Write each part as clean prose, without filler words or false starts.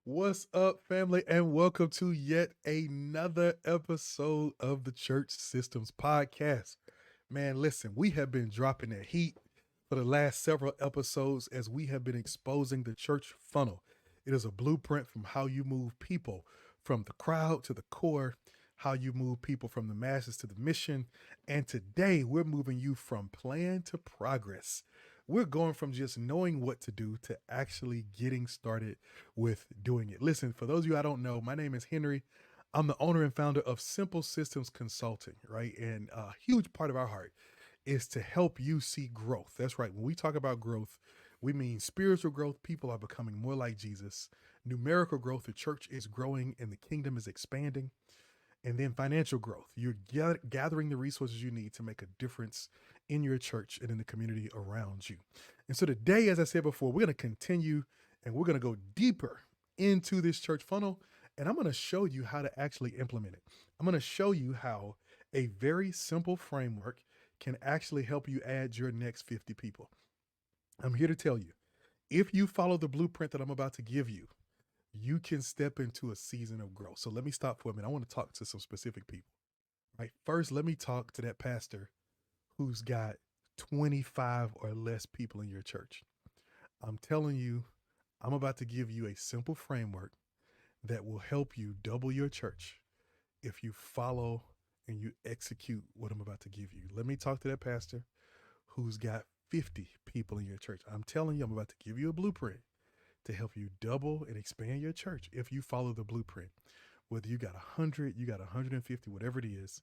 What's up, family, and welcome to yet another episode of the Church Systems Podcast. Man, listen, we have been dropping that heat for the last several episodes as we have been exposing the church funnel. It is a blueprint from how you move people from the crowd to the core, how you move people from the masses to the mission. And today we're moving you from plan to progress. We're going from just knowing what to do to actually getting started with doing it. Listen, for those of you I don't know, my name is Henry. I'm the owner and founder of Simple Systems Consulting, right? And a huge part of our heart is to help you see growth. That's right. When we talk about growth, we mean spiritual growth. People are becoming more like Jesus. Numerical growth, the church is growing and the kingdom is expanding. And then financial growth, you're gathering the resources you need to make a difference in your church and in the community around you. And so today, as I said before, we're going to continue and we're going to go deeper into this church funnel. And I'm going to show you how to actually implement it. I'm going to show you how a very simple framework can actually help you add your next 50 people. I'm here to tell you, if you follow the blueprint that I'm about to give you, you can step into a season of growth. So let me stop for a minute. I want to talk to some specific people. Right. First, let me talk to that pastor who's got 25 or less people in your church. I'm telling you, I'm about to give you a simple framework that will help you double your church if you follow and you execute what I'm about to give you. Let me talk to that pastor who's got 50 people in your church. I'm telling you, I'm about to give you a blueprint to help you double and expand your church if you follow the blueprint. Whether you got 100, you got 150, whatever it is,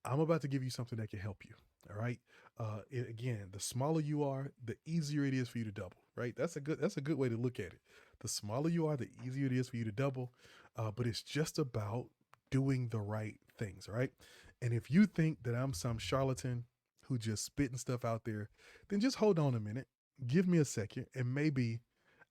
I'm about to give you something that can help you. All right. Again, the smaller you are, the easier it is for you to double. Right. That's a good way to look at it. The smaller you are, the easier it is for you to double. But it's just about doing the right things. Right. And if you think that I'm some charlatan who just spitting stuff out there, then just hold on a minute. Give me a second, and maybe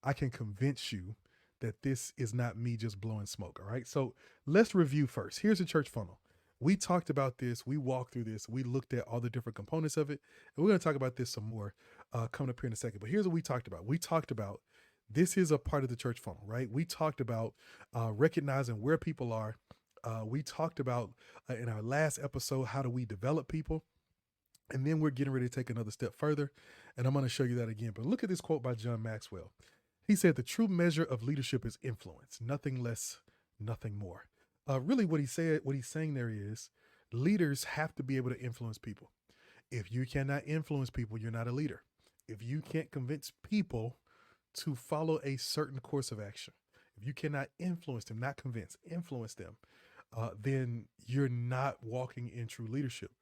I can convince you that this is not me just blowing smoke. All right. So let's review first. Here's the church funnel. We talked about this. We walked through this. We looked at all the different components of it. And we're going to talk about this some more coming up here in a second. But here's what we talked about. We talked about this is a part of the church funnel, right? We talked about recognizing where people are. We talked about in our last episode, how do we develop people? And then we're getting ready to take another step further. And I'm going to show you that again. But look at this quote by John Maxwell. He said, "The true measure of leadership is influence, nothing less, nothing more." Really, what he's saying there is leaders have to be able to influence people. If you cannot influence people, you're not a leader. If you can't convince people to follow a certain course of action, if you cannot influence them, not convince, influence them, then you're not walking in true leadership.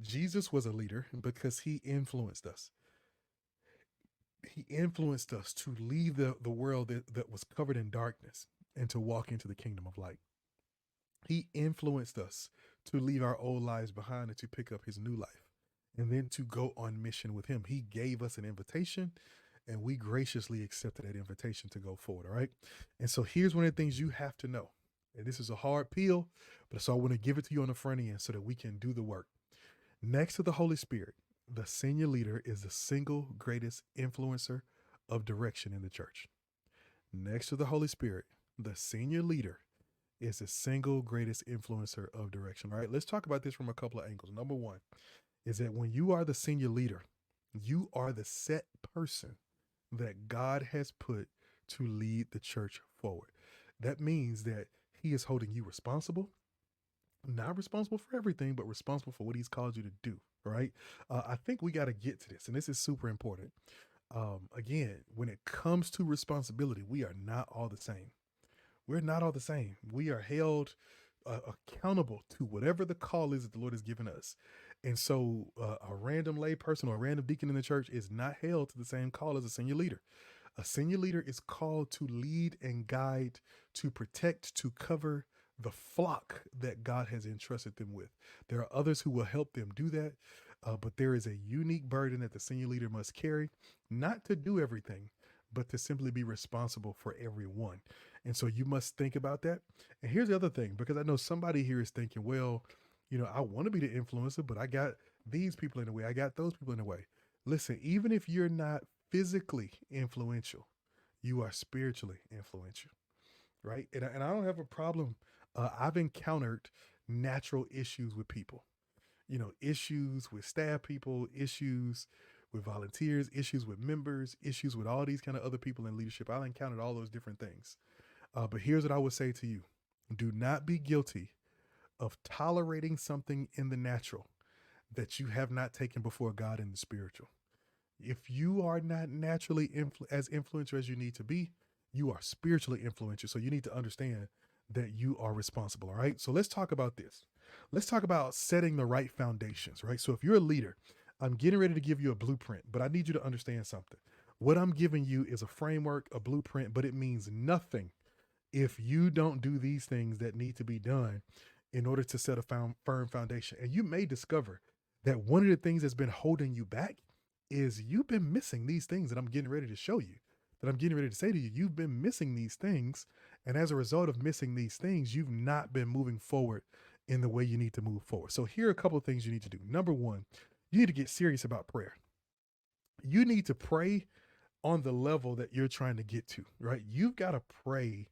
Jesus was a leader because he influenced us. He influenced us to leave the world that was covered in darkness and to walk into the kingdom of light. He influenced us to leave our old lives behind and to pick up his new life and then to go on mission with him. He gave us an invitation and we graciously accepted that invitation to go forward. All right. And so here's one of the things you have to know. And this is a hard peel, but so I want to give it to you on the front end so that we can do the work. Next to the Holy Spirit, the senior leader is the single greatest influencer of direction in the church. Next to the Holy Spirit, the senior leader is the single greatest influencer of direction. All right, let's talk about this from a couple of angles. Number one is that when you are the senior leader, you are the set person that God has put to lead the church forward. That means that he is holding you responsible, not responsible for everything, but responsible for what he's called you to do. Right. I think we got to get to this, and this is super important. Again, when it comes to responsibility, we are not all the same. We're not all the same. We are held accountable to whatever the call is that the Lord has given us. And so a random lay person or a random deacon in the church is not held to the same call as a senior leader. A senior leader is called to lead and guide, to protect, to cover the flock that God has entrusted them with. There are others who will help them do that, but there is a unique burden that the senior leader must carry, not to do everything, but to simply be responsible for everyone. And so you must think about that. And here's the other thing, because I know somebody here is thinking, well, I want to be the influencer, but I got these people in the way. I got those people in the way. Listen, even if you're not physically influential, you are spiritually influential. right? And I don't have a problem. I've encountered natural issues with people, issues with staff people, issues with volunteers, issues with members, issues with all these kind of other people in leadership. I've encountered all those different things. But here's what I would say to you: do not be guilty of tolerating something in the natural that you have not taken before God in the spiritual. If you are not naturally as influential as you need to be, you are spiritually influential. So you need to understand that you are responsible. All right. So let's talk about this. Let's talk about setting the right foundations, right? So if you're a leader, I'm getting ready to give you a blueprint, but I need you to understand something. What I'm giving you is a framework, a blueprint, but it means nothing if you don't do these things that need to be done in order to set a firm foundation. And you may discover that one of the things that's been holding you back is you've been missing these things that I'm getting ready to show you, that I'm getting ready to say to you. You've been missing these things. And as a result of missing these things, you've not been moving forward in the way you need to move forward. So here are a couple of things you need to do. Number one, you need to get serious about prayer. You need to pray on the level that you're trying to get to, right? You've got to pray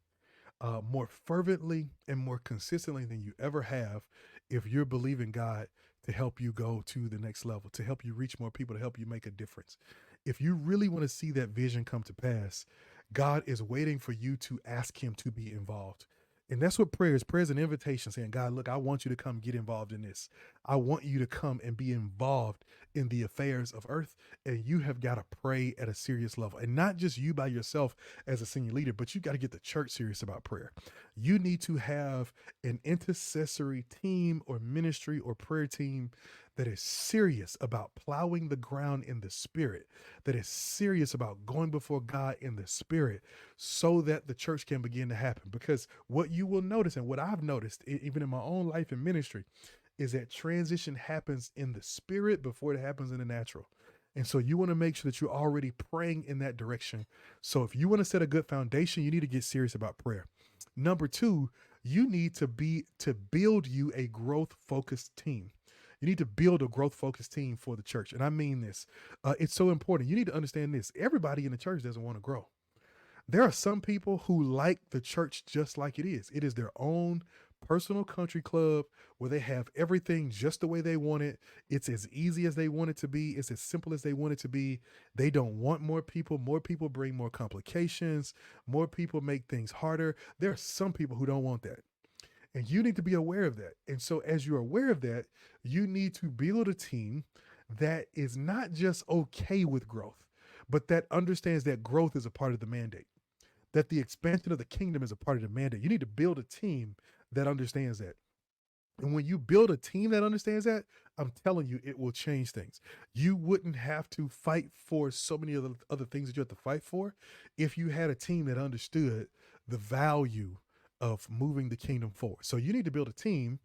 more fervently and more consistently than you ever have if you're believing God to help you go to the next level, to help you reach more people, to help you make a difference. If you really want to see that vision come to pass, God is waiting for you to ask him to be involved. And that's what prayer is. Prayer is an invitation saying, God, look, I want you to come get involved in this. I want you to come and be involved in the affairs of earth. And you have got to pray at a serious level. And not just you by yourself as a senior leader, but you got to get the church serious about prayer. You need to have an intercessory team or ministry or prayer team that is serious about plowing the ground in the spirit, that is serious about going before God in the spirit so that the church can begin to happen. Because what you will notice, and what I've noticed, even in my own life and ministry, is that transition happens in the spirit before it happens in the natural. And so you want to make sure that you're already praying in that direction. So if you want to set a good foundation, you need to get serious about prayer. Number two, you need to build you a growth focused team. You need to build a growth focused team for the church. And I mean this. It's so important. You need to understand this. Everybody in the church doesn't want to grow. There are some people who like the church just like it is. It is their own personal country club where they have everything just the way they want it. It's as easy as they want it to be. It's as simple as they want it to be. They don't want more people. More people bring more complications. More people make things harder. There are some people who don't want that. And you need to be aware of that. And so as you're aware of that, you need to build a team that is not just okay with growth, but that understands that growth is a part of the mandate, that the expansion of the kingdom is a part of the mandate. You need to build a team that understands that. And when you build a team that understands that, I'm telling you, it will change things. You wouldn't have to fight for so many of the other things that you have to fight for if you had a team that understood the value of moving the kingdom forward. So you need to build a team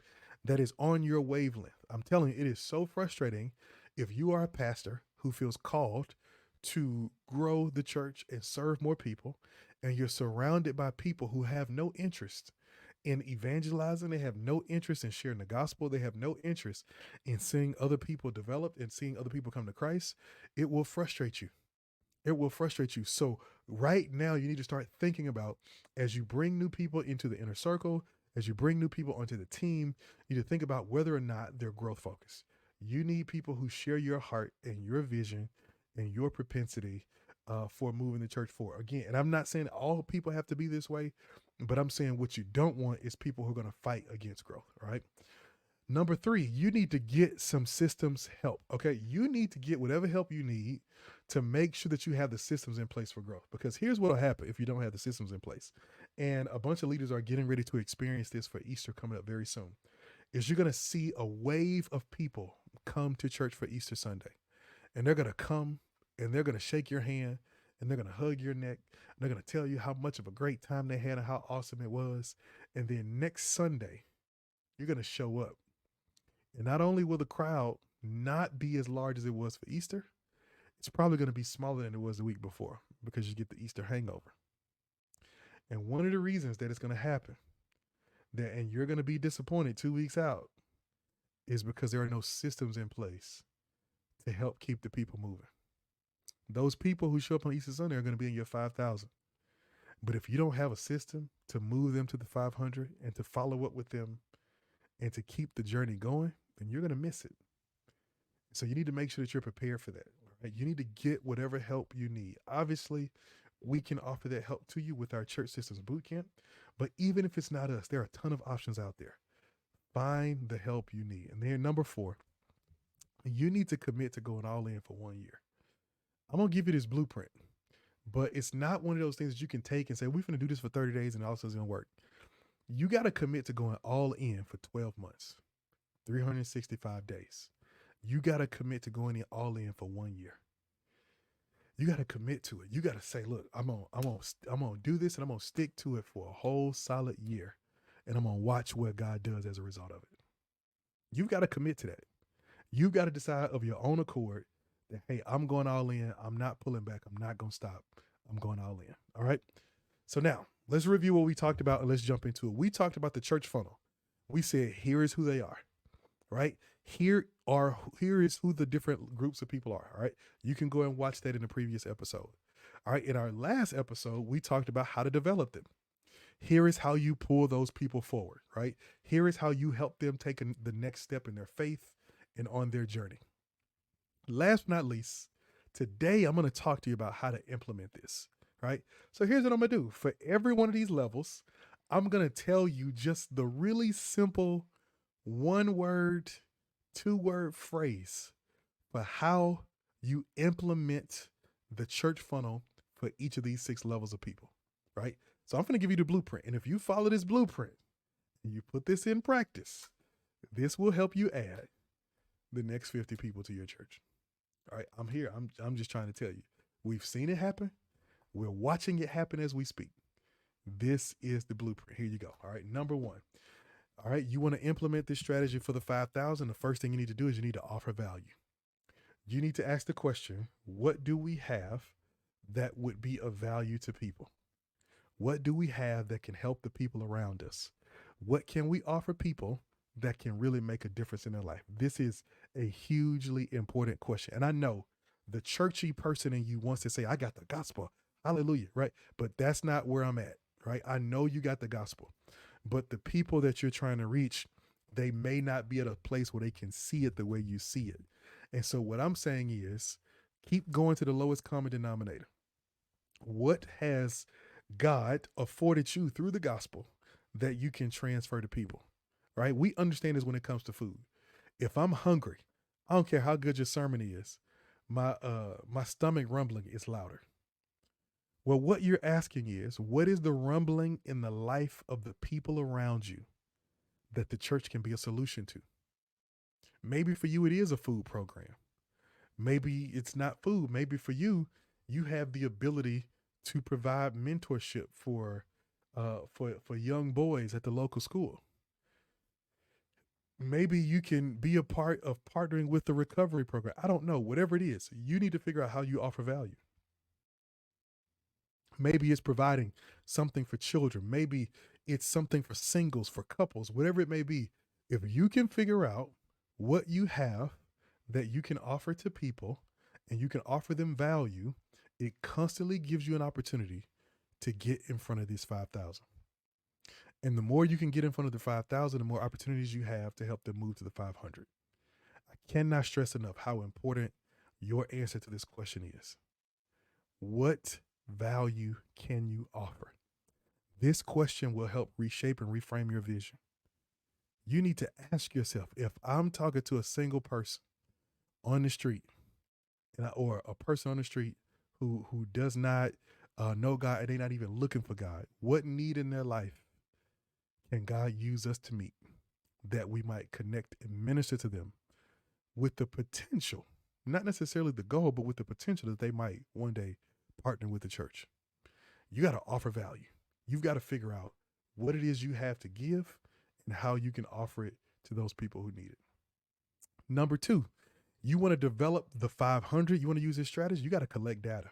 that is on your wavelength. I'm telling you, it is so frustrating if you are a pastor who feels called to grow the church and serve more people, and you're surrounded by people who have no interest in evangelizing. They have no interest in sharing the gospel. They have no interest in seeing other people develop and seeing other people come to Christ. It will frustrate you. It will frustrate you. So right now you need to start thinking about, as you bring new people into the inner circle, as you bring new people onto the team, you need to think about whether or not they're growth focused. You need people who share your heart and your vision and your propensity for moving the church forward. Again, and I'm not saying all people have to be this way, but I'm saying what you don't want is people who are going to fight against growth, right? Number three, you need to get some systems help. Okay. You need to get whatever help you need to make sure that you have the systems in place for growth. Because here's what will happen if you don't have the systems in place. And a bunch of leaders are getting ready to experience this for Easter coming up very soon. Is you're going to see a wave of people come to church for Easter Sunday. And they're going to come and they're going to shake your hand and they're going to hug your neck. And they're going to tell you how much of a great time they had and how awesome it was. And then next Sunday, you're going to show up. And not only will the crowd not be as large as it was for Easter, it's probably going to be smaller than it was the week before because you get the Easter hangover. And one of the reasons that it's going to happen, and you're going to be disappointed 2 weeks out, is because there are no systems in place to help keep the people moving. Those people who show up on Easter Sunday are going to be in your 5,000. But if you don't have a system to move them to the 500 and to follow up with them and to keep the journey going, then you're going to miss it. So you need to make sure that you're prepared for that. Right? You need to get whatever help you need. Obviously, we can offer that help to you with our church systems bootcamp. But even if it's not us, there are a ton of options out there. Find the help you need. And then number 4, you need to commit to going all in for 1 year. I'm going to give you this blueprint, but it's not one of those things that you can take and say, we're going to do this for 30 days and also it's going to work. You got to commit to going all in for 12 months, 365 days. You got to commit to going in all in for 1 year. You got to commit to it. You got to say, look, I'm gonna do this and I'm gonna stick to it for a whole solid year. And I'm gonna watch what God does as a result of it. You've got to commit to that. You've got to decide of your own accord that, hey, I'm going all in. I'm not pulling back. I'm not going to stop. I'm going all in. All right. So now let's review what we talked about and let's jump into it. We talked about the church funnel. We said, here is who they are, right? Here is who the different groups of people are. All right. You can go and watch that in the previous episode. All right. In our last episode, we talked about how to develop them. Here is how you pull those people forward, right? Here is how you help them take the next step in their faith and on their journey. Last but not least, today I'm going to talk to you about how to implement this, right? So here's what I'm going to do. For every one of these levels, I'm going to tell you just the really simple 1-word, 2-word phrase for how you implement the church funnel for each of these 6 levels of people, right? So I'm going to give you the blueprint. And if you follow this blueprint and you put this in practice, this will help you add the next 50 people to your church. All right. I'm here. I'm just trying to tell you, we've seen it happen. We're watching it happen as we speak. This is the blueprint. Here you go. All right. Number 1. All right. You want to implement this strategy for the 5,000. The first thing you need to do is you need to offer value. You need to ask the question, what do we have that would be of value to people? What do we have that can help the people around us? What can we offer people that can really make a difference in their life? This is a hugely important question. And I know the churchy person in you wants to say, I got the gospel. Hallelujah. Right. But that's not where I'm at. Right. I know you got the gospel, but the people that you're trying to reach, they may not be at a place where they can see it the way you see it. And so what I'm saying is keep going to the lowest common denominator. What has God afforded you through the gospel that you can transfer to people, right? We understand this when it comes to food. If I'm hungry, I don't care how good your sermon is, my stomach rumbling is louder. Well, what you're asking is, what is the rumbling in the life of the people around you that the church can be a solution to? Maybe for you, it is a food program. Maybe it's not food. Maybe for you, you have the ability to provide mentorship for young boys at the local school. Maybe you can be a part of partnering with the recovery program. I don't know. Whatever it is, you need to figure out how you offer value. Maybe it's providing something for children. Maybe it's something for singles, for couples, whatever it may be. If you can figure out what you have that you can offer to people and you can offer them value, it constantly gives you an opportunity to get in front of these 5,000. And the more you can get in front of the 5,000, the more opportunities you have to help them move to the 500. I cannot stress enough how important your answer to this question is. What value can you offer? This question will help reshape and reframe your vision. You need to ask yourself, if I'm talking to a single person on the street, or a person on the street who does not know God and they're not even looking for God, what need in their life can God use us to meet that we might connect and minister to them with the potential, not necessarily the goal, but with the potential that they might one day partner with the church? You got to offer value. You've got to figure out what it is you have to give and how you can offer it to those people who need it. Number 2, you want to develop the 500. You want to use this strategy. You got to collect data.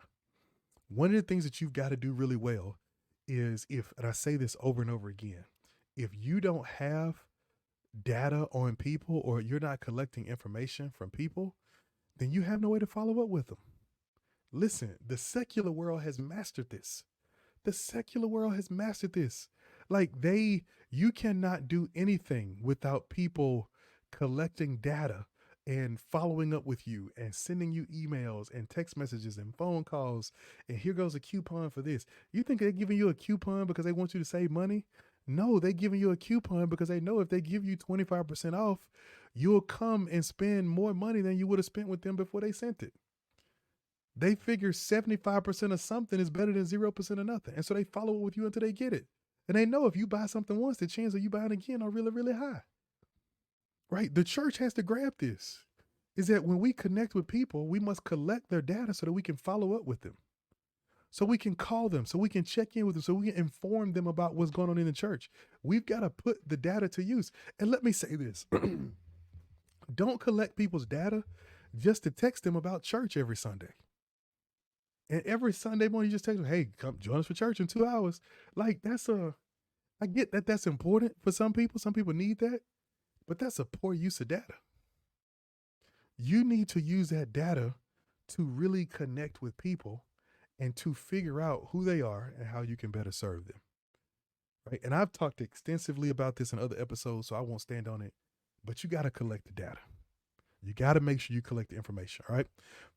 One of the things that you've got to do really well is and I say this over and over again, if you don't have data on people or you're not collecting information from people, then you have no way to follow up with them. Listen, the secular world has mastered this. The secular world has mastered this. Like you cannot do anything without people collecting data and following up with you and sending you emails and text messages and phone calls. And here goes a coupon for this. You think they're giving you a coupon because they want you to save money? No, they're giving you a coupon because they know if they give you 25% off, you'll come and spend more money than you would have spent with them before they sent it. They figure 75% of something is better than 0% of nothing. And so they follow it with you until they get it. And they know if you buy something once, the chance of you buying again are really, really high. Right? The church has to grab this. Is that when we connect with people, we must collect their data so that we can follow up with them. So we can call them, so we can check in with them, so we can inform them about what's going on in the church. We've got to put the data to use. And let me say this. Don't collect people's data just to text them about church every Sunday. And every Sunday morning, you just text them, hey, come join us for church in 2 hours. Like, I get that that's important for some people. Some people need that, but that's a poor use of data. You need to use that data to really connect with people and to figure out who they are and how you can better serve them. Right. And I've talked extensively about this in other episodes, so I won't stand on it, but you got to collect the data. You got to make sure you collect the information. All right.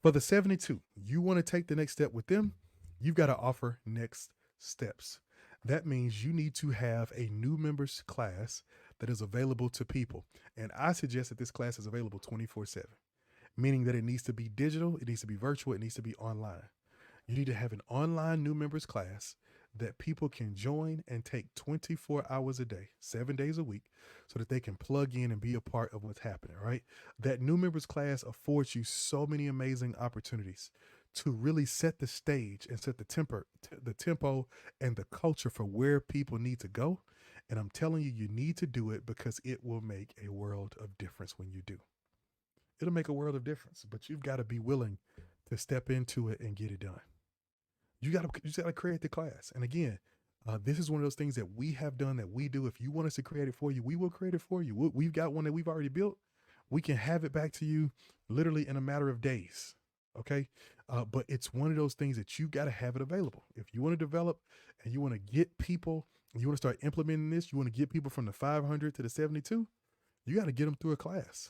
For the 72, you want to take the next step with them. You've got to offer next steps. That means you need to have a new members class that is available to people. And I suggest that this class is available 24/7, meaning that it needs to be digital, it needs to be virtual, it needs to be online. You need to have an online new members class that people can join and take 24 hours a day, 7 days a week, so that they can plug in and be a part of what's happening, right? That new members class affords you so many amazing opportunities to really set the stage and set the tempo and the culture for where people need to go. And I'm telling you, you need to do it because it will make a world of difference when you do. It'll make a world of difference, but you've got to be willing to step into it and get it done. You just gotta create the class. And again, this is one of those things that we have done, that we do. If you want us to create it for you, we will create it for you. We've got one that we've already built. We can have it back to you literally in a matter of days. Okay. But it's one of those things that you got to have it available. If you want to develop and you want to get people, and you want to start implementing this, you want to get people from the 500 to the 72, you got to get them through a class,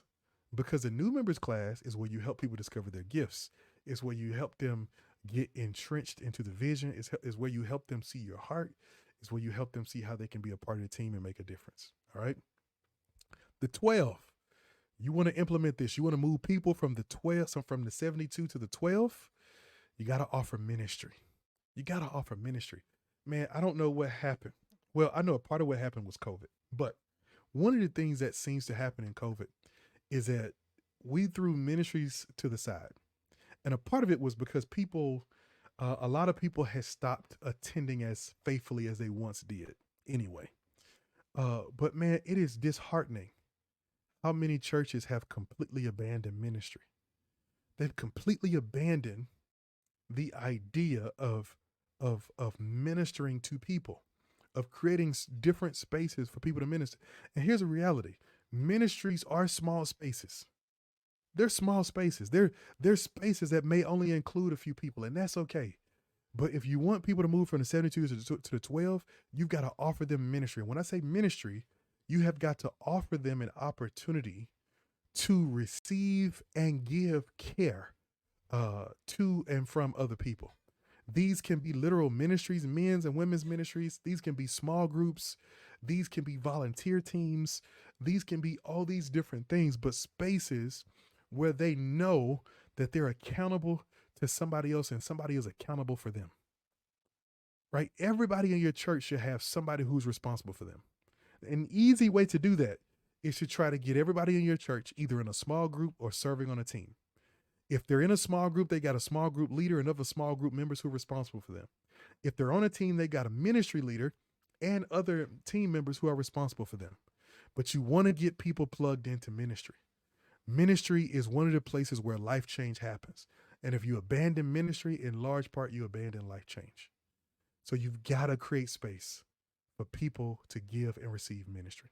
because the new members class is where you help people discover their gifts. It's where you help them get entrenched into the vision. Is where you help them see your heart. Is where you help them see how they can be a part of the team and make a difference. All right. The 12, you want to implement this. You want to move people from the 12, so from the 72 to the 12. You got to offer ministry. You got to offer ministry. Man, I don't know what happened. Well, I know a part of what happened was COVID, but one of the things that seems to happen in COVID is that we threw ministries to the side. And a part of it was because a lot of people had stopped attending as faithfully as they once did anyway. But man, it is disheartening how many churches have completely abandoned ministry. They've completely abandoned the idea of ministering to people, of creating different spaces for people to minister. And here's a reality. Ministries are small spaces. They're small spaces. They're spaces that may only include a few people, and that's okay. But if you want people to move from the 72 to the 12, you've got to offer them ministry. And when I say ministry, you have got to offer them an opportunity to receive and give care to and from other people. These can be literal ministries, men's and women's ministries. These can be small groups. These can be volunteer teams. These can be all these different things, but spaces where they know that they're accountable to somebody else and somebody is accountable for them. Right? Everybody in your church should have somebody who's responsible for them. An easy way to do that is to try to get everybody in your church either in a small group or serving on a team. If they're in a small group, they got a small group leader and other small group members who are responsible for them. If they're on a team, they got a ministry leader and other team members who are responsible for them. But you want to get people plugged into ministry. Ministry is one of the places where life change happens. And if you abandon ministry, in large part, you abandon life change. So you've got to create space for people to give and receive ministry.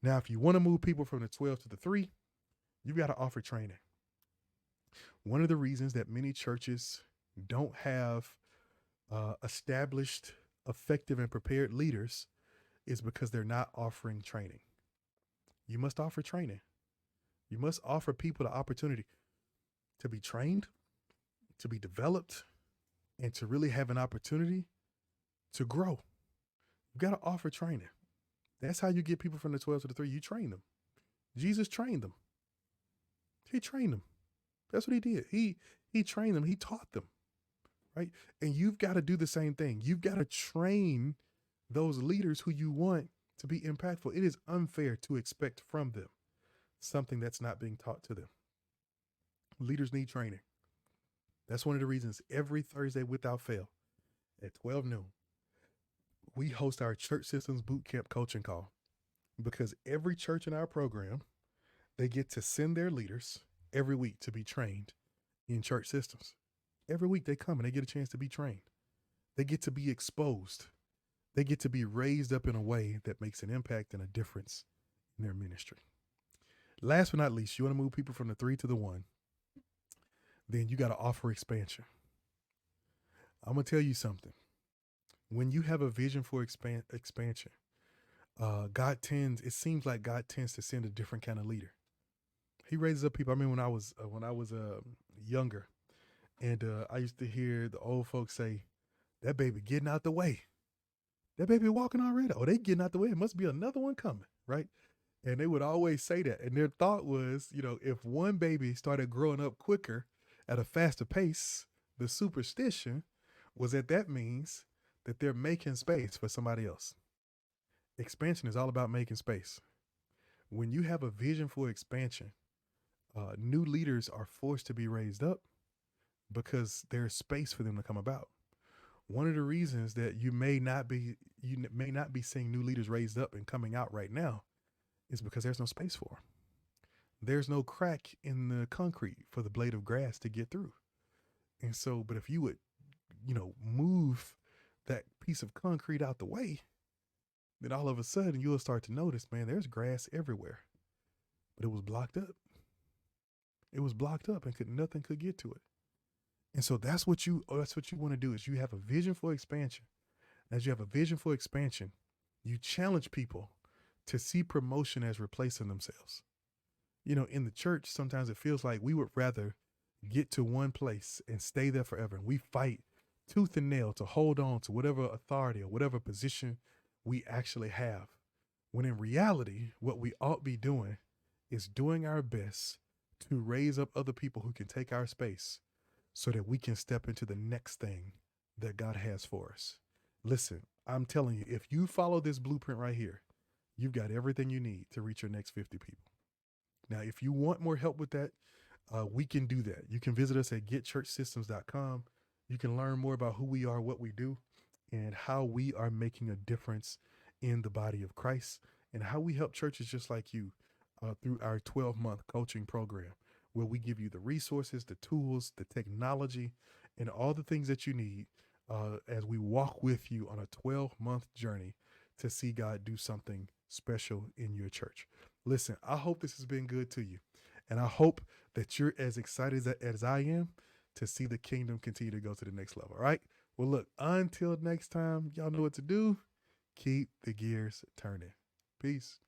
Now, if you want to move people from the 12 to the 3, you've got to offer training. One of the reasons that many churches don't have established effective and prepared leaders is because they're not offering training. You must offer training. You must offer people the opportunity to be trained, to be developed, and to really have an opportunity to grow. You got to offer training. That's how you get people from the 12 to the 3. You train them. Jesus trained them. He trained them. That's what he did. He trained them. He taught them, right? And you've got to do the same thing. You've got to train those leaders who you want to be impactful. It is unfair to expect from them something that's not being taught to them. Leaders need training. That's one of the reasons every Thursday without fail at 12 noon, we host our church systems boot camp coaching call, because every church in our program, they get to send their leaders every week to be trained in church systems. Every week they come and they get a chance to be trained. They get to be exposed. They get to be raised up in a way that makes an impact and a difference in their ministry. Last but not least, you want to move people from the 3 to the 1, then you got to offer expansion. I'm going to tell you something. When you have a vision for expansion, it seems like God tends to send a different kind of leader. He raises up people. I mean, when I was younger, and I used to hear the old folks say, "That baby getting out the way. That baby walking already. Oh, they getting out the way. It must be another one coming," right? And they would always say that. And their thought was, if one baby started growing up quicker at a faster pace, the superstition was that means that they're making space for somebody else. Expansion is all about making space. When you have a vision for expansion, new leaders are forced to be raised up because there's space for them to come about. One of the reasons that you may not be seeing new leaders raised up and coming out right now is because there's no space for them. There's no crack in the concrete for the blade of grass to get through. And so, but if you would, move that piece of concrete out the way, then all of a sudden you'll start to notice, man, there's grass everywhere, but it was blocked up. It was blocked up and nothing could get to it. And so that's what you want to do, is you have a vision for expansion. As you have a vision for expansion, you challenge people to see promotion as replacing themselves. In the church, sometimes it feels like we would rather get to one place and stay there forever. And we fight tooth and nail to hold on to whatever authority or whatever position we actually have. When in reality, what we ought be doing is doing our best to raise up other people who can take our space so that we can step into the next thing that God has for us. Listen, I'm telling you, if you follow this blueprint right here, you've got everything you need to reach your next 50 people. Now, if you want more help with that, we can do that. You can visit us at getchurchsystems.com. You can learn more about who we are, what we do, and how we are making a difference in the body of Christ, and how we help churches just like you through our 12-month coaching program, where we give you the resources, the tools, the technology, and all the things that you need as we walk with you on a 12-month journey to see God do something special in your church. Listen, I hope this has been good to you, and I hope that you're as excited as I am to see the kingdom continue to go to the next level, all right? Well, look, until next time, y'all know what to do. Keep the gears turning. Peace.